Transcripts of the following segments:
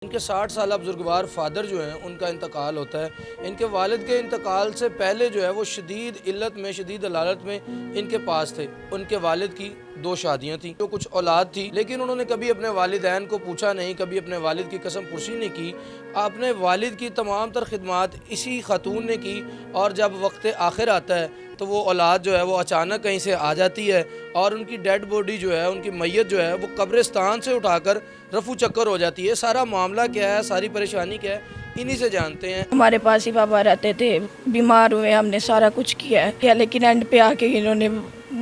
इनके 60 साल बुजुर्गवार फादर जो हैं उनका इंतकाल होता है। इनके वालिद के इंतकाल से पहले जो है वो शदीद इल्लत में, शदीद अलालत में इनके पास थे। उनके वालिद की 2 शादियाँ थी, जो कुछ औलाद थी, लेकिन उन्होंने कभी अपने वालिदैन को पूछा नहीं, कभी अपने वालिद की कसम पुरसी नहीं की। अपने वालिद की तमाम तर खिदमात इसी खातून ने की, और जब वक्त आखिर आता है तो वो औलाद जो है वो अचानक कहीं से आ जाती है और उनकी डेड बॉडी जो है, उनकी मैयत जो है वो कब्रिस्तान से उठाकर रफू चक्कर हो जाती है। सारा मामला क्या है, सारी परेशानी क्या है, इन्हीं से जानते हैं। हमारे पास ही बाबा रहते थे, बीमार हुए, हमने सारा कुछ किया, लेकिन एंड पे आके इन्होंने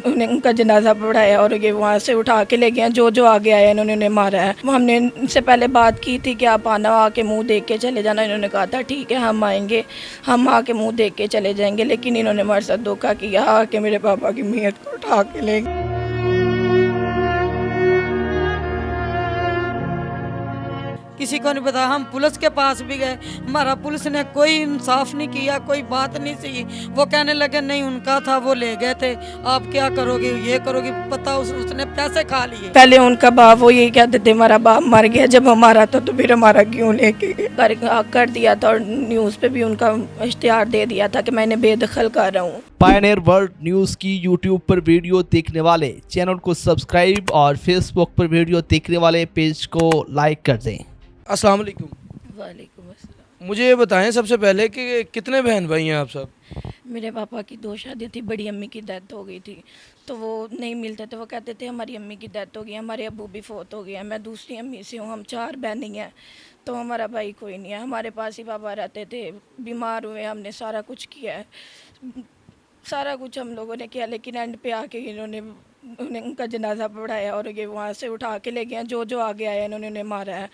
उनका जनाजा पढ़ाया और ये वहाँ से उठा के ले गए। जो आगे आया इन्होंने उन्हें मारा है। हमने इनसे पहले बात की थी कि आप आना, आके मुंह देख के चले जाना। इन्होंने कहा था ठीक है हम आएंगे, हम आके मुंह देख के चले जाएंगे, लेकिन इन्होंने हमारे साथ धोखा किया, आके मेरे पापा की मैयत को उठा के ले गए। किसी को नहीं पता। हम पुलिस के पास भी गए, हमारा पुलिस ने कोई इंसाफ नहीं किया, कोई बात नहीं सी। वो कहने लगे नहीं उनका था, वो ले गए थे, आप क्या करोगे, ये करोगे। पता उसने पैसे खा लिए। पहले उनका बाप वो यही कहते थे हमारा बाप मर गया, जब हमारा था तो फिर हमारा क्यों लेके कर दिया था। और न्यूज़ पे भी उनका इश्तिहार दे दिया था कि मैंने बेदखल कर रहा हूँ। पायनियर वर्ल्ड न्यूज़ की यूट्यूब पर वीडियो देखने वाले चैनल को सब्सक्राइब और फेसबुक पर वीडियो देखने वाले पेज को लाइक कर दें। अस्सलाम वालेकुम। वालेकुम अस्सलाम। मुझे ये बताएं सबसे पहले कि कितने बहन भाई हैं आप सब? मेरे पापा की 2 शादियाँ थी, बड़ी अम्मी की डेथ हो गई थी, तो वो नहीं मिलते थे। वो कहते थे हमारी अम्मी की डेथ हो गई, हमारे अब्बू भी फौत हो गया, मैं दूसरी अम्मी से हूँ, हम 4 बहनें हैं, तो हमारा भाई कोई नहीं है। हमारे पास ही पापा रहते थे, बीमार हुए, हमने सारा कुछ किया है, सारा कुछ हम लोगों ने किया, लेकिन एंड पे आके इन्होंने उनका जनाजा पढ़ाया और ये वहाँ से उठा के ले गए। जो आगे आया इन्होंने उन्हें मारा है।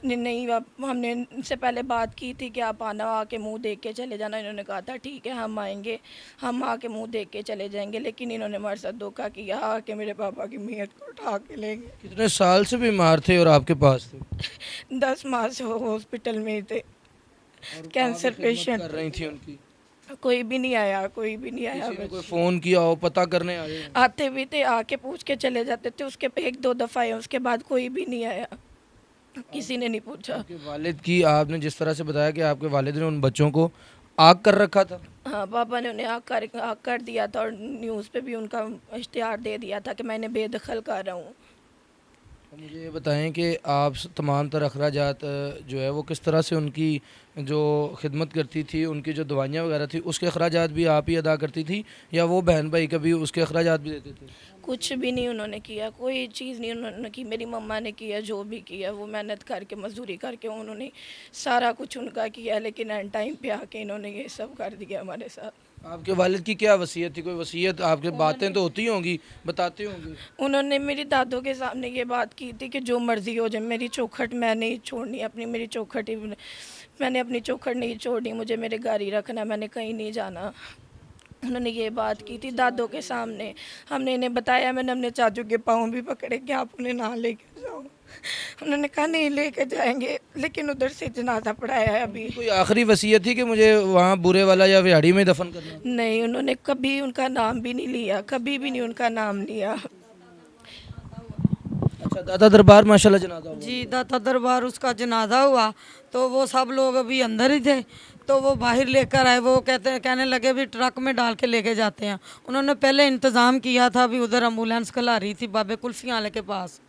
नहीं हमने इनसे पहले बात की थी कि आप आना, आके मुंह देख के चले जाना। इन्होंने कहा था ठीक है हम आएंगे, हम आके मुंह देख के चले जाएंगे, लेकिन इन्होंने हमारे साथ धोखा किया, आके मेरे पापा की मैयत को उठा के ले गए। कितने साल से बीमार थे और आपके पास थे? 10 माह से हॉस्पिटल में ही थे, कैंसर खिदमत पेशेंट। कर रही थी उनकी? कोई भी नहीं आया, कोई भी नहीं आया। किसी ने कोई फ़ोन किया हो, पता करने आए हो? आते भी थे, आके पूछ के चले जाते थे, उसके 1-2 दफ़ा आए, उसके बाद कोई भी नहीं आया, किसी ने नहीं पूछा। आपके वालिद की, आपने जिस तरह से बताया कि आपके वालिद ने उन बच्चों को आग कर रखा था। हाँ, पापा ने उन्हें आग कर दिया था, और न्यूज़ पे भी उनका इश्तिहार दे दिया था कि मैंने बेदखल कर रहा हूँ। मुझे ये बताएं कि आप तमाम तर अखराजात जो है वो किस तरह से, उनकी जो खिदमत करती थी, उनकी जो दवाइयाँ वगैरह थी, उसके अखराजात भी आप ही अदा करती थी या वो बहन भाई कभी उसके अखराजात भी देते थे? कुछ भी नहीं उन्होंने किया, कोई चीज़ नहीं उन्होंने की। मेरी मम्मा ने किया, जो भी किया वो मेहनत करके, मजदूरी करके उन्होंने सारा कुछ उनका किया, लेकिन एंड टाइम पे आके इन्होंने ये सब कर दिया हमारे साथ। आपके वालिद की क्या वसीयत थी? कोई वसीयत, आपके बातें तो होती होंगी, बताते होंगे। उन्होंने मेरी दादों के सामने ये बात की थी कि जो मर्ज़ी हो जाए, मेरी चौखट मैं नहीं छोड़नी, अपनी मेरी चौखट ही, मैंने अपनी चौखट नहीं छोड़नी, मुझे मेरे घर ही रखना, मैंने कहीं नहीं जाना। उन्होंने ये बात की थी दादों के सामने। हमने इन्हें बताया, मैंने अपने चाचू के पाँव भी पकड़े कि आप उन्हें ना लेके जाओ। उन्होंने कहा नहीं लेके जाएंगे, लेकिन उधर से जनाजा पढ़ाया है अभी। कोई आखिरी वसीयत थी कि मुझे वहाँ बुरे वाला या विहाड़ी में दफन करना? नहीं, उन्होंने कभी उनका नाम भी नहीं लिया, कभी भी नहीं उनका नाम लिया। अच्छा, दादा दरबार माशाल्लाह जनाजा हुआ? जी, दाता दरबार उसका जनाजा हुआ तो वो सब लोग अभी अंदर ही थे, तो वो बाहर लेकर आए। वो कहने लगे भी ट्रक में डाल के लेके जाते हैं। उन्होंने पहले इंतज़ाम किया था, भी उधर एम्बुलेंस खला रही थी बाबे कुल्फियाँ वाले के पास,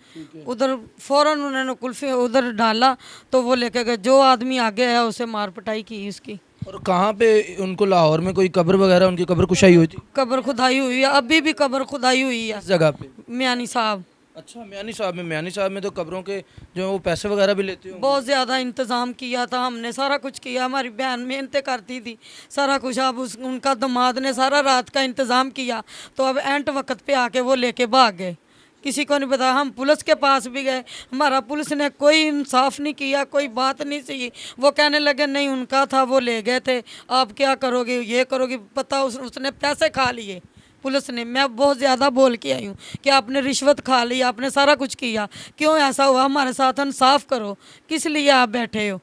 उधर फ़ौरन उन्होंने कुल्फी उधर डाला तो वो लेके गए। जो आदमी आगे आया उसे मार पिटाई की इसकी। और कहाँ पे उनको, लाहौर में कोई कब्र वगैरह, उनकी कब्र कुशाई हुई थी? कब्र खुदाई हुई है, अभी भी कब्र खुदाई हुई है इस जगह पे? मियानी साहब। अच्छा, मियानी साहब में? मियानी साहब में तो कब्रों के जो वो पैसे वगैरह भी लेते हो? बहुत ज़्यादा इंतज़ाम किया था हमने, सारा कुछ किया, हमारी बहन मेहनतें करती थी, सारा कुछ। अब उनका दामाद ने सारा रात का इंतज़ाम किया, तो अब एंड वक्त पे आके वो लेके भाग गए, किसी को नहीं पता। हम पुलिस के पास भी गए, हमारा पुलिस ने कोई इंसाफ नहीं किया, कोई बात नहीं सी। वो कहने लगे नहीं उनका था, वो ले गए थे, आप क्या करोगे, ये करोगे। पता उसने पैसे खा लिए पुलिस ने। मैं बहुत ज़्यादा बोल के आई हूँ कि आपने रिश्वत खा ली, आपने सारा कुछ किया, क्यों ऐसा हुआ, हमारे साथ इंसाफ करो, किस लिए आप बैठे हो।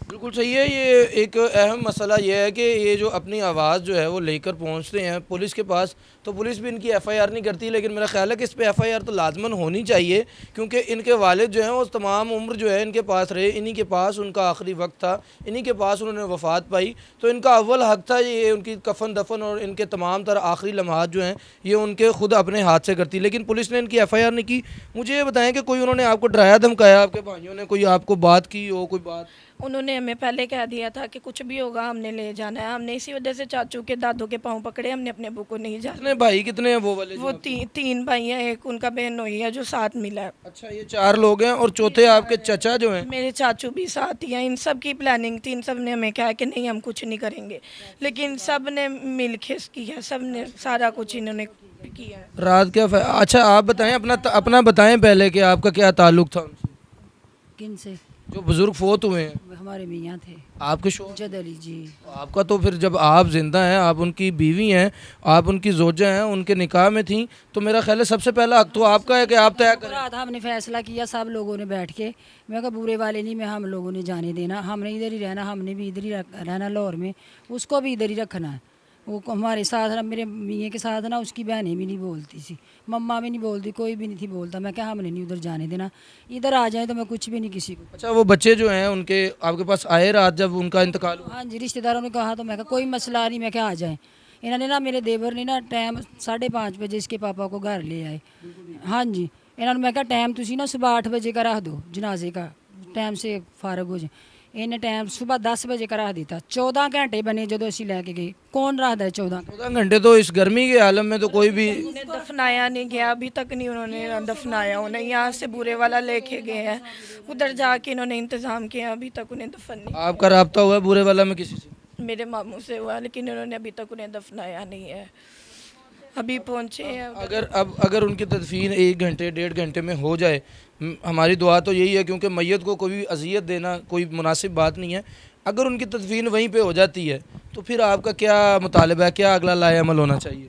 बिल्कुल सही है। ये एक अहम मसला ये है कि ये जो अपनी आवाज़ जो है वो लेकर पहुंचते हैं पुलिस के पास, तो पुलिस भी इनकी एफआईआर नहीं करती, लेकिन मेरा ख्याल है कि इस पे एफआईआर तो लाजमन होनी चाहिए, क्योंकि इनके वालिद जो हैं वो तमाम उम्र जो है इनके पास रहे, इन्हीं के पास उनका आखिरी वक्त था, इन्हीं के पास उन्होंने वफ़ात पाई, तो इनका अव्वल हक़ था ये उनकी कफन दफन और इनके तमाम तर आखिरी लम्हात जो हैं ये उनके खुद अपने हाथ से करती, लेकिन पुलिस ने इनकी एफआईआर नहीं की। मुझे ये बताएं कि कोई उन्होंने आपको डराया धमकाया, आपके भाइयों ने कोई आपको बात की हो, कोई बात? उन्होंने हमें पहले कह दिया था कि कुछ भी होगा हमने ले जाना है। हमने इसी वजह से चाचू के दादू के पाँव पकड़े, हमने अपने अबू को नहीं जाना। कितने भाई कितने हैं वो वाले जो वो तीन भाई हैं, एक उनका बहन हुई है जो साथ मिला है। अच्छा, ये 4 लोग हैं और चौथे आपके चचा जो हैं? मेरे चाचू भी साथ ही हैं। इन सब की प्लानिंग थी, इन सब ने हमें कहा कि नहीं हम कुछ नहीं करेंगे, लेकिन सब ने मिल के किया, सब ने सारा कुछ इन्होंने किया है। रात क्या अच्छा आप बताएं, अपना बताएं पहले कि आपका क्या ताल्लुक था उनसे? किन से? जो बुजुर्ग फोत हुए हैं हमारे मियाँ थे, आपके शोहर? जद अली जी। आपका तो फिर जब आप जिंदा हैं, आप उनकी बीवी हैं, आप उनकी जोजा हैं, उनके निकाह में थी, तो मेरा ख्याल है सबसे पहला हक तो आपका है कि आप तय करें। रात हमने फैसला किया सब लोगों ने बैठ के, मैं कहा बुरे वाले नहीं, मैं हम लोगों ने जाने देना, हमने इधर ही रहना, हमने भी इधर ही रहना लाहौर में, उसको भी इधर ही रखना है। वो हमारे साथ ना, मेरे मियाँ के साथ ना उसकी बहनें भी नहीं बोलती थी, मम्मा भी नहीं बोलती, कोई भी नहीं थी बोलता। मैं क्या हमने नहीं उधर जाने देना, इधर आ जाए तो मैं कुछ भी नहीं किसी को। अच्छा, वो बच्चे जो हैं उनके आपके पास आए रात जब उनका इंतकाल हुआ? हाँ जी, रिश्तेदारों ने कहा तो मैं कहा कोई मसला नहीं, मैं क्या आ जाए। इन्होंने ना, मेरे देवर ने ना टाइम 5:30 बजे इसके पापा को घर ले आए। हाँ जी, इन्होंने मैं कहा टाइम तुसी ना सुबह 8 बजे का रख दो, जनाजे का टाइम से फारग हो जाए। इन्हें टाइम सुबह 10 बजे का रख दिता। 14 घंटे बने जो असी लैके गए, कौन रखता है 14? 14 घंटे तो इस गर्मी के आलम में तो कोई भी। उन्हें दफनाया नहीं गया, अभी तक नहीं उन्होंने दफनाया। उन्हें यहाँ से बुरे वाला लेके गए हैं, उधर जाके इन्होंने इंतज़ाम किया, अभी तक उन्हें दफन नहीं। आपका राब्ता हुआ है बुरे वाला में किसी से? मेरे मामू से हुआ, लेकिन उन्होंने अभी तक उन्हें दफनाया नहीं है। अभी पहुँचे हैं। अगर उनकी तदफीन 1 घंटे 1.5 घंटे में हो जाए, हमारी दुआ तो यही है, क्योंकि मैयत को कोई अजियत देना कोई मुनासिब बात नहीं है। अगर उनकी तदफीन वहीं पे हो जाती है तो फिर आपका क्या मुतालबा है, क्या अगला लाए अमल होना चाहिए?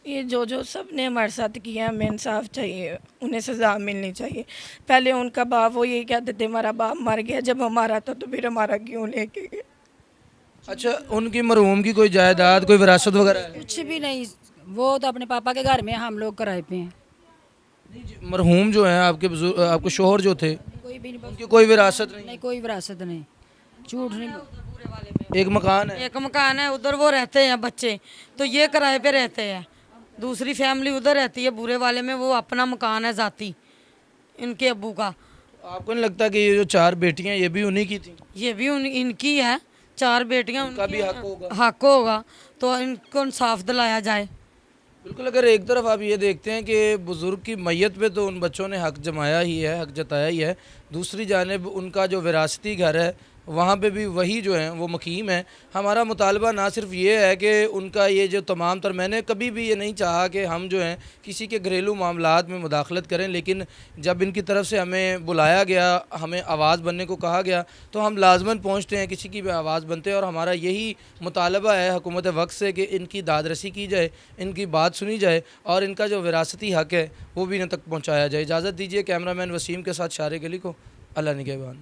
ये जो सब ने हमारे साथ किया, हमें इंसाफ चाहिए, उन्हें सज़ा मिलनी चाहिए। पहले उनका बाप वो यही कहते थे हमारा बाप मर गया, जब हमारा था तो फिर हमारा क्यों लेके गए। अच्छा, उनकी मरहूम की कोई जायदाद कोई विरासत वगैरह है? कुछ भी नहीं, वो तो अपने पापा के घर में, हम लोग किराए पे हैं। मरहूम जो है आपके शोहर जो थे, कोई भी नहीं, उनकी कोई विरासत नहीं? नहीं कोई विरासत नहीं, झूठ नहीं। एक मकान है? एक मकान है, उधर वो रहते हैं बच्चे, तो ये किराए पे रहते हैं। दूसरी फैमिली उधर रहती है बुरे वाले में, वो अपना मकान है ज़ाती इनके अब्बू का। आपको नहीं लगता कि ये जो 4 बेटियां ये भी उन्हीं की थी? ये भी इनकी है, 4 बेटियां, उनका भी उनकी हक हैं। होगा। हक होगा, तो इनको इंसाफ दिलाया जाए। बिल्कुल। अगर एक तरफ आप ये देखते हैं कि बुज़ुर्ग की मैयत पे तो उन बच्चों ने हक जमाया ही है, हक जताया ही है, दूसरी जानिब उनका जो विरासती घर है वहाँ पे भी वही जो है वो मकीम है। हमारा मुतालबा ना सिर्फ ये है कि उनका ये जो तमाम तर, मैंने कभी भी ये नहीं चाहा कि हम जो हैं किसी के घरेलू मामलात में मुदाखलत करें, लेकिन जब इनकी तरफ से हमें बुलाया गया, हमें आवाज़ बनने को कहा गया, तो हम लाजमन पहुँचते हैं, किसी की भी आवाज़ बनते हैं। और हमारा यही मुतालबा है हुकूमत वक्त से कि इनकी दादरसी की जाए, इनकी बात सुनी जाए और इनका जो विरासती हक़ है वो भी इन तक पहुँचाया जाए। इजाज़त दीजिए कैमरामैन वसीम के साथ शारे गली को। अल्लाह निगहबान।